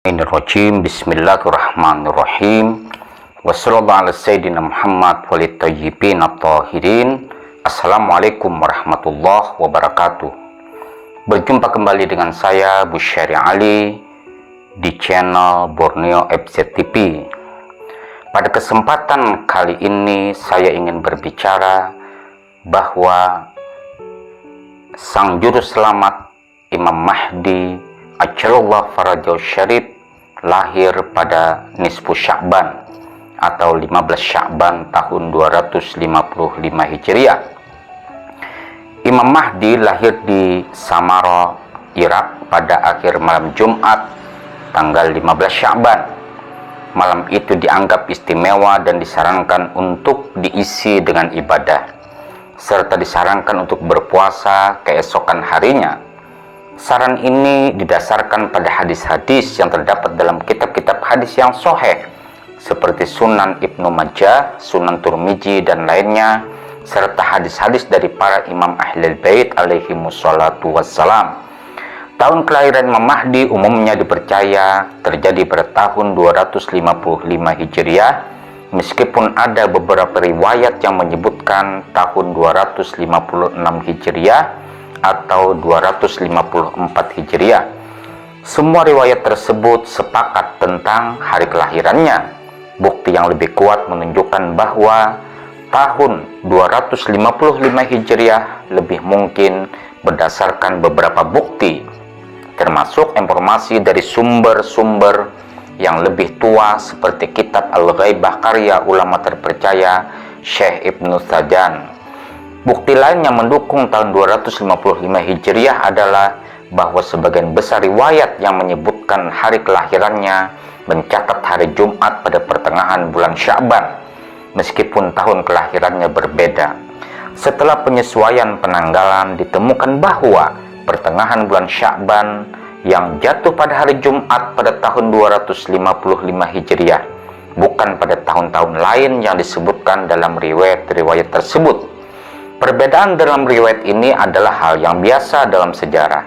Bismillahirrahmanirrahim. Bismillahirrahmanirrahim. Wassallallahu ala sayyidina Muhammad walid thayyibin at-tahirin. Assalamualaikum warahmatullahi wabarakatuh. Berjumpa kembali dengan saya Busyari Ali di channel Borneo FZTV. Pada kesempatan kali ini saya ingin berbicara bahwa sang juru selamat Imam Mahdi Ajalullah Farajau Syarif lahir pada nisfu Sya'ban atau 15 Sya'ban tahun 255 Hijriah. Imam Mahdi lahir di Samara, Irak pada akhir malam Jumat tanggal 15 Sya'ban. Malam itu dianggap istimewa dan disarankan untuk diisi dengan ibadah, serta disarankan untuk berpuasa keesokan harinya. Saran ini didasarkan pada hadis-hadis yang terdapat dalam kitab-kitab hadis yang sahih seperti Sunan Ibnu Majah, Sunan Turmiji dan lainnya, serta hadis-hadis dari para imam Ahlul Bait alaihi wassalatu wassalam. Tahun kelahiran Imam Mahdi umumnya dipercaya terjadi pada tahun 255 Hijriah, meskipun ada beberapa riwayat yang menyebutkan tahun 256 Hijriah atau 254 Hijriah. Semua riwayat tersebut sepakat tentang hari kelahirannya. Bukti yang lebih kuat menunjukkan bahwa tahun 255 Hijriah lebih mungkin berdasarkan beberapa bukti, termasuk informasi dari sumber-sumber yang lebih tua seperti kitab Al-Ghaibah karya ulama terpercaya Syekh Ibnu Sajan. Bukti lain yang mendukung tahun 255 Hijriah adalah bahwa sebagian besar riwayat yang menyebutkan hari kelahirannya mencatat hari Jumat pada pertengahan bulan Sya'ban, meskipun tahun kelahirannya berbeda. Setelah penyesuaian penanggalan, ditemukan bahwa pertengahan bulan Sya'ban yang jatuh pada hari Jumat pada tahun 255 Hijriah, bukan pada tahun-tahun lain yang disebutkan dalam riwayat-riwayat tersebut. Perbedaan dalam riwayat ini adalah hal yang biasa dalam sejarah.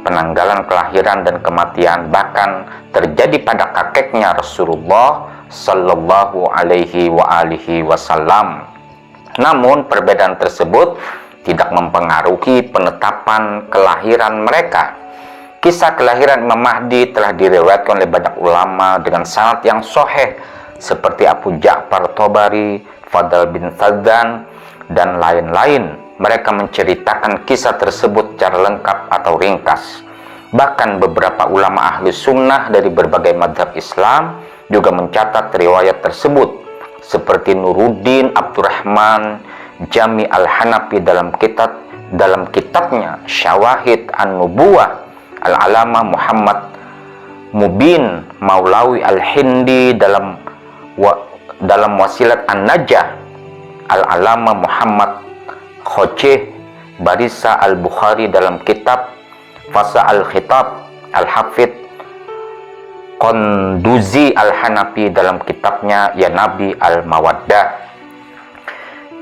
Penanggalan kelahiran dan kematian bahkan terjadi pada kakeknya Rasulullah Sallallahu Alaihi Wasallam. Namun perbedaan tersebut tidak mempengaruhi penetapan kelahiran mereka. Kisah kelahiran Imam Mahdi telah diriwayatkan oleh banyak ulama dengan sanad yang sahih seperti Abu Ja'far Tabari, Fadl bin Sadan, dan lain-lain. Mereka menceritakan kisah tersebut secara lengkap atau ringkas. Bahkan beberapa ulama ahli sunnah dari berbagai madhab Islam juga mencatat riwayat tersebut, seperti Nuruddin Abdurrahman Jami Al-Hanafi dalam kitabnya Syawahid An-Nubuwah, Al-Alama Muhammad Mubin Maulawi Al-Hindi dalam Wasilat An-Najah, Al-Alama Muhammad Khojeh Barisa Al-Bukhari dalam kitab Fasa Al-Khitab, Al-Hafidh Qanduzi Al-Hanafi dalam kitabnya Ya Nabi Al-Mawaddah.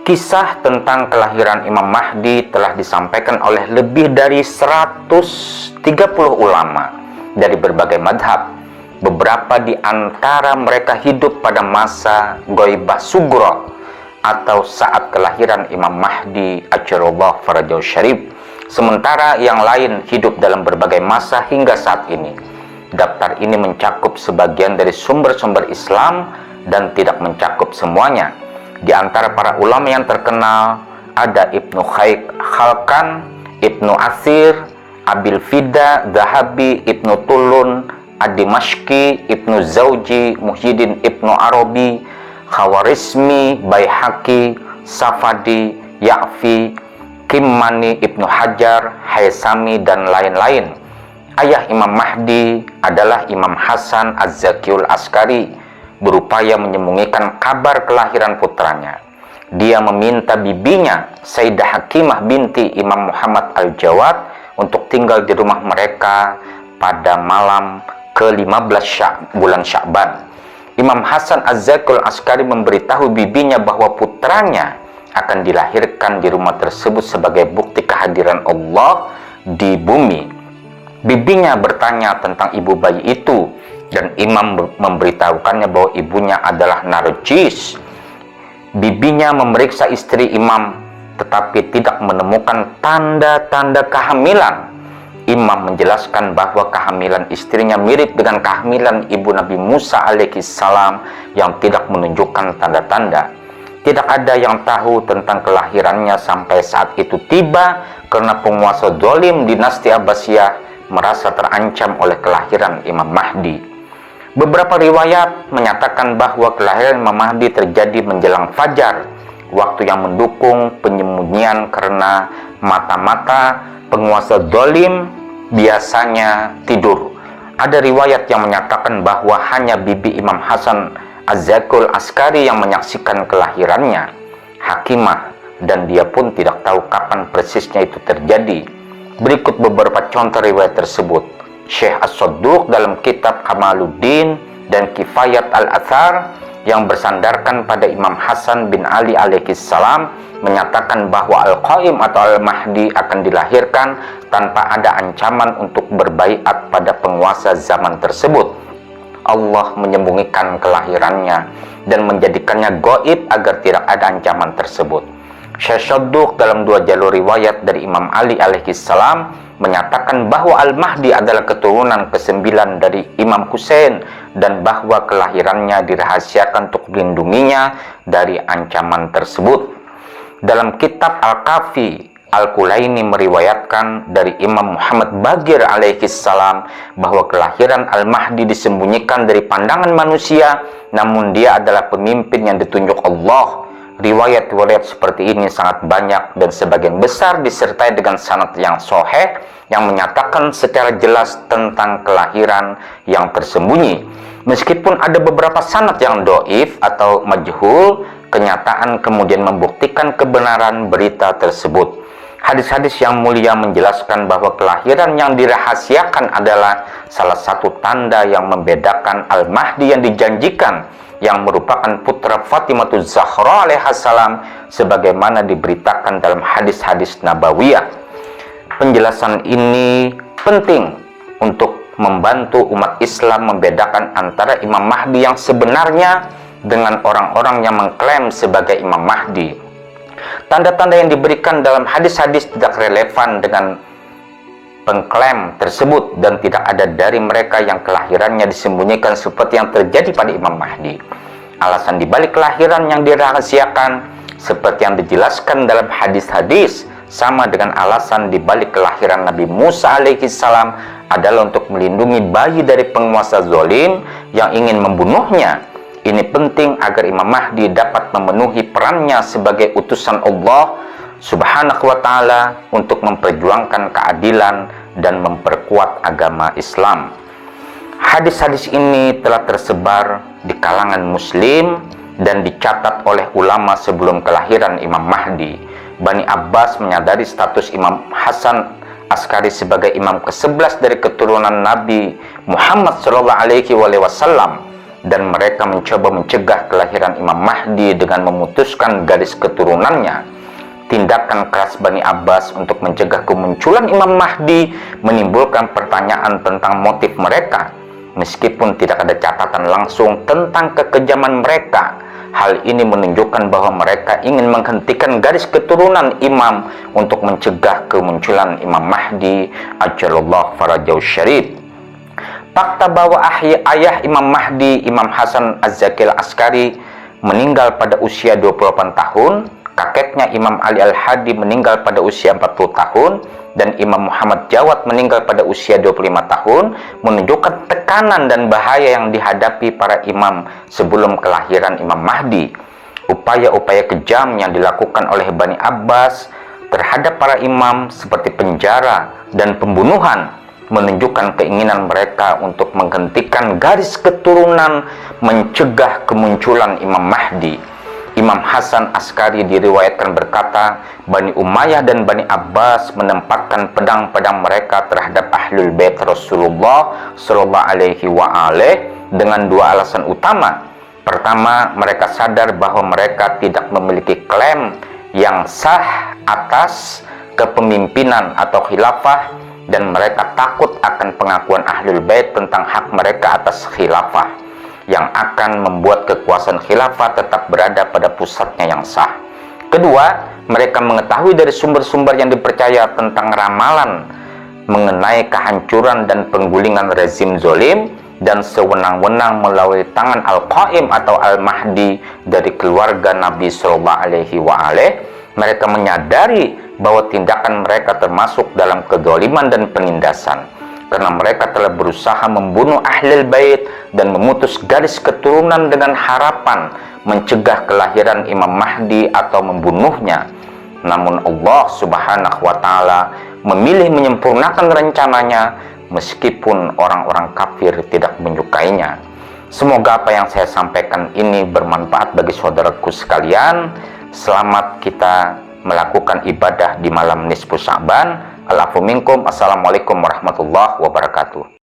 Kisah tentang kelahiran Imam Mahdi telah disampaikan oleh lebih dari 130 ulama dari berbagai madhab. Beberapa di antara mereka hidup pada masa Ghaibah Sugro atau saat kelahiran Imam Mahdi Ajalullah Farajau Syarif, sementara yang lain hidup dalam berbagai masa hingga saat ini. Daftar ini mencakup sebagian dari sumber-sumber Islam dan tidak mencakup semuanya. Di antara para ulama yang terkenal ada Ibnu Khalkan, Ibnu Asir, Abil Fida, Zahabi, Ibnu Tulun, Ad-Dimashqi, Ibnu Zawji, Muhyiddin Ibnu Arabi, Khawarizmi, Baihaqi, Safadi, Ya'fi, Kimmani, Ibnu Hajar, Haisami, dan lain-lain. Ayah Imam Mahdi adalah Imam Hasan Az-Zakiul Askari, berupaya menyembunyikan kabar kelahiran putranya. Dia meminta bibinya, Sayyidah Hakimah binti Imam Muhammad Al-Jawad, untuk tinggal di rumah mereka pada malam ke-15 bulan Sya'ban. Imam Hasan Az-Zakiul Askari memberitahu bibinya bahwa putranya akan dilahirkan di rumah tersebut sebagai bukti kehadiran Allah di bumi. Bibinya bertanya tentang ibu bayi itu. dan imam memberitahukannya bahwa ibunya adalah narjis. Bibinya memeriksa istri imam tetapi tidak menemukan tanda-tanda kehamilan. Imam menjelaskan bahwa kehamilan istrinya mirip dengan kehamilan ibu Nabi Musa alaihissalam yang tidak menunjukkan tanda-tanda. Tidak ada yang tahu tentang kelahirannya sampai saat itu tiba, karena penguasa zalim dinasti Abbasiyah merasa terancam oleh kelahiran Imam Mahdi. Beberapa riwayat menyatakan bahwa kelahiran Imam Mahdi terjadi menjelang fajar, waktu yang mendukung penyembunyian karena mata-mata penguasa zalim biasanya tidur. Ada riwayat yang menyatakan bahwa hanya bibi Imam Hasan Az-Zakul Askari yang menyaksikan kelahirannya, Hakimah, dan dia pun tidak tahu kapan persisnya itu terjadi. Berikut beberapa contoh riwayat tersebut. Syekh As-Sadduq dalam kitab Kamaluddin dan Kifayat Al-Athar yang bersandarkan pada Imam Hasan bin Ali alaihissalam menyatakan bahwa Al-Qaim atau Al-Mahdi akan dilahirkan tanpa ada ancaman untuk berbaiat pada penguasa zaman tersebut. Allah menyembunyikan kelahirannya dan menjadikannya gaib agar tidak ada ancaman tersebut. Syekh Sadduq dalam dua jalur riwayat dari Imam Ali alaihissalam menyatakan bahwa Al-Mahdi adalah keturunan ke-9 dari Imam Husain dan bahwa kelahirannya dirahasiakan untuk melindunginya dari ancaman tersebut. Dalam kitab Al-Kafi, Al-Kulaini meriwayatkan dari Imam Muhammad Baqir alaihissalam bahwa kelahiran Al-Mahdi disembunyikan dari pandangan manusia, namun dia adalah pemimpin yang ditunjuk Allah. Riwayat-riwayat seperti ini sangat banyak dan sebagian besar disertai dengan sanad yang sahih yang menyatakan secara jelas tentang kelahiran yang tersembunyi. Meskipun ada beberapa sanad yang dhaif atau majhul, kenyataan kemudian membuktikan kebenaran berita tersebut. Hadis-hadis yang mulia menjelaskan bahwa kelahiran yang dirahasiakan adalah salah satu tanda yang membedakan Al-Mahdi yang dijanjikan, yang merupakan putra Fatimah Zahra alaihissalam sebagaimana diberitakan dalam hadis-hadis nabawiyah. Penjelasan ini penting untuk membantu umat Islam membedakan antara Imam Mahdi yang sebenarnya dengan orang-orang yang mengklaim sebagai Imam Mahdi. Tanda-tanda yang diberikan dalam hadis-hadis tidak relevan dengan pengklaim tersebut dan tidak ada dari mereka yang kelahirannya disembunyikan seperti yang terjadi pada Imam Mahdi. Alasan dibalik kelahiran yang dirahasiakan seperti yang dijelaskan dalam hadis-hadis sama dengan alasan dibalik kelahiran Nabi Musa alaihissalam adalah untuk melindungi bayi dari penguasa zalim yang ingin membunuhnya. Ini penting agar Imam Mahdi dapat memenuhi perannya sebagai utusan Allah Subhanahu wa ta'ala untuk memperjuangkan keadilan dan memperkuat agama Islam. Hadis-hadis ini telah tersebar di kalangan muslim dan dicatat oleh ulama sebelum kelahiran Imam Mahdi. Bani Abbas menyadari status Imam Hasan Askari sebagai imam ke-11 dari keturunan Nabi Muhammad SAW, dan mereka mencoba mencegah kelahiran Imam Mahdi dengan memutuskan garis keturunannya. Tindakan keras Bani Abbas untuk mencegah kemunculan Imam Mahdi menimbulkan pertanyaan tentang motif mereka. Meskipun tidak ada catatan langsung tentang kekejaman mereka, hal ini menunjukkan bahwa mereka ingin menghentikan garis keturunan imam untuk mencegah kemunculan Imam Mahdi ajallallahu farajahu syarif. Fakta bahwa ayah Imam Mahdi, Imam Hasan Az-Zakil Askari, meninggal pada usia 28 tahun, kakeknya Imam Ali Al-Hadi meninggal pada usia 40 tahun, dan Imam Muhammad Jawad meninggal pada usia 25 tahun, menunjukkan tekanan dan bahaya yang dihadapi para imam sebelum kelahiran Imam Mahdi. Upaya-upaya kejam yang dilakukan oleh Bani Abbas terhadap para imam seperti penjara dan pembunuhan menunjukkan keinginan mereka untuk menghentikan garis keturunan, mencegah kemunculan Imam Mahdi. Imam Hasan Askari diriwayatkan berkata, Bani Umayyah dan Bani Abbas menempatkan pedang-pedang mereka terhadap Ahlul Bait Rasulullah Sallallahu Alaihi Wasallam dengan dua alasan utama. Pertama, mereka sadar bahwa mereka tidak memiliki klaim yang sah atas kepemimpinan atau khilafah dan mereka takut akan pengakuan Ahlul Bait tentang hak mereka atas khilafah, yang akan membuat kekuasaan khilafah tetap berada pada pusatnya yang sah. Kedua, mereka mengetahui dari sumber-sumber yang dipercaya tentang ramalan mengenai kehancuran dan penggulingan rezim zolim dan sewenang-wenang melalui tangan Al-Qaim atau Al-Mahdi dari keluarga Nabi Sallallahu Alaihi Wasallam. Mereka menyadari bahwa tindakan mereka termasuk dalam kezaliman dan penindasan, karena mereka telah berusaha membunuh Ahlul Bait dan memutus garis keturunan dengan harapan mencegah kelahiran Imam Mahdi atau membunuhnya. Namun Allah Subhanahu wa Ta'ala memilih menyempurnakan rencananya meskipun orang-orang kafir tidak menyukainya. Semoga apa yang saya sampaikan ini bermanfaat bagi saudaraku sekalian. Selamat kita melakukan ibadah di malam nisfu Sya'ban. Al-afu minkum. Assalamualaikum warahmatullahi wabarakatuh.